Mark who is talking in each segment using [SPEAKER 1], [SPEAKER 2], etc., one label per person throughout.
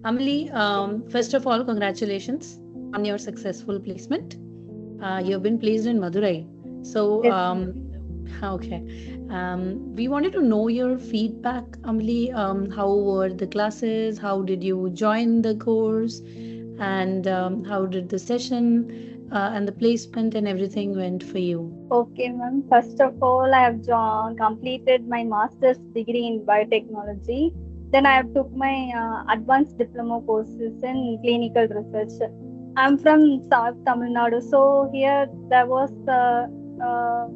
[SPEAKER 1] Amali, first of all, congratulations on your successful placement. You've been placed in Madurai. So,
[SPEAKER 2] Yes,
[SPEAKER 1] okay. We wanted to know your feedback, Amali. How were the classes? How did you join the course? And how did the session and the placement and everything went for you?
[SPEAKER 2] okay, ma'am. First of all, I have completed my master's degree in biotechnology. Then I have took my advanced diploma courses in clinical research. I'm from South Tamil Nadu, so here there was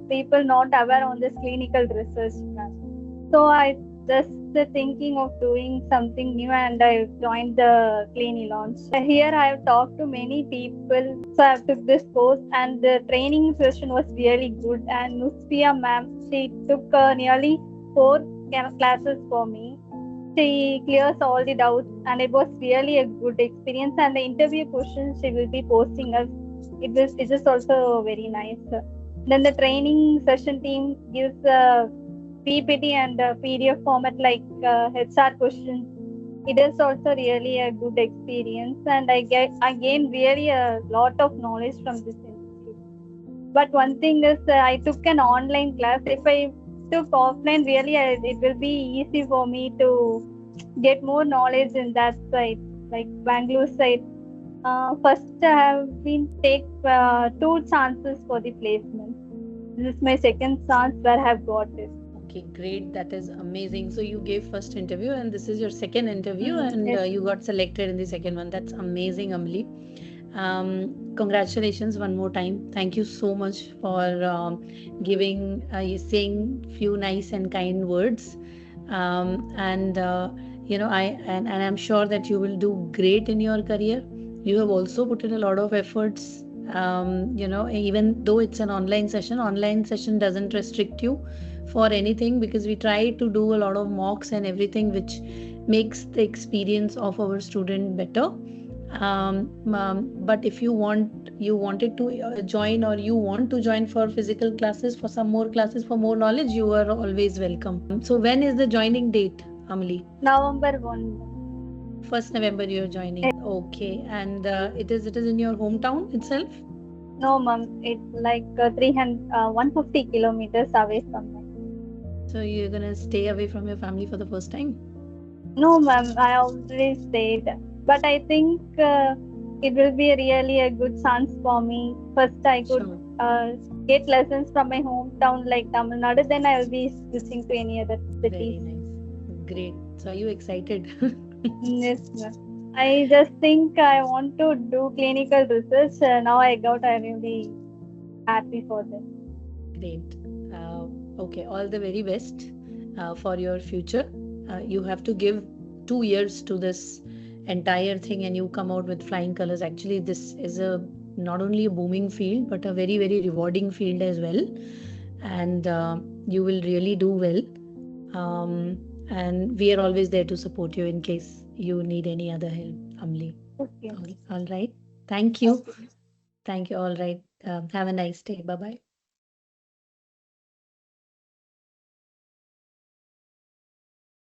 [SPEAKER 2] people not aware on this clinical research, ma'am. So I just thinking of doing something new and I joined the CliniLaunch. Here I have talked to many people. So I took this course and the training session was really good. And Nuspia ma'am, she took nearly four classes for me. She clears all the doubts and it was really a good experience. And the interview questions she will be posting us, it is also very nice. Then the training session team gives PPT and PDF format like HR questions. It is also really a good experience, and I gained really a lot of knowledge from this institute. But one thing is, I took an online class. If I took offline, really, it will be easy for me to get more knowledge in that side, like Bangalore side. First, I have been take two chances for the placement. This is my second chance where I have got it.
[SPEAKER 1] Okay, great. That is amazing. So you gave first interview and this is your second interview and
[SPEAKER 2] Yes.
[SPEAKER 1] you got selected in the second one. That's amazing, Amli. Congratulations one more time. Thank you so much for you saying few nice and kind words. And and I'm sure that you will do great in your career. You have also put in a lot of efforts. Even though it's an online session doesn't restrict you for anything because we try to do a lot of mocks and everything which makes the experience of our student better. But if you wanted to join or you want to join for physical classes for some more classes for more knowledge, you are always welcome. So when is the joining date, Amali?
[SPEAKER 2] November 1.
[SPEAKER 1] 1st November you're joining. Okay, and it is in your hometown itself.
[SPEAKER 2] No, ma'am. It's like 150 kilometers away from me.
[SPEAKER 1] So you're gonna stay away from your family for the first time.
[SPEAKER 2] No, ma'am. I already stayed. But I think it will be really a good chance for me. First, I could
[SPEAKER 1] Sure.
[SPEAKER 2] get lessons from my hometown, like Tamil Nadu. Then I will be switching to any other cities.
[SPEAKER 1] Very nice. Great. So are you excited?
[SPEAKER 2] Yes, ma'am. I just think I want to do clinical research. Now I got, I will be happy for that.
[SPEAKER 1] Great. Okay, all the very best for your future. You have to give 2 years to this entire thing and you come out with flying colors. Actually, this is a not only a booming field, but a very, very rewarding field as well. And you will really do well. And we are always there to support you in case you need any other help, Amli.
[SPEAKER 2] Okay.
[SPEAKER 1] All right. Thank you.
[SPEAKER 2] Okay.
[SPEAKER 1] Thank you. All right. Have a nice day. Bye bye.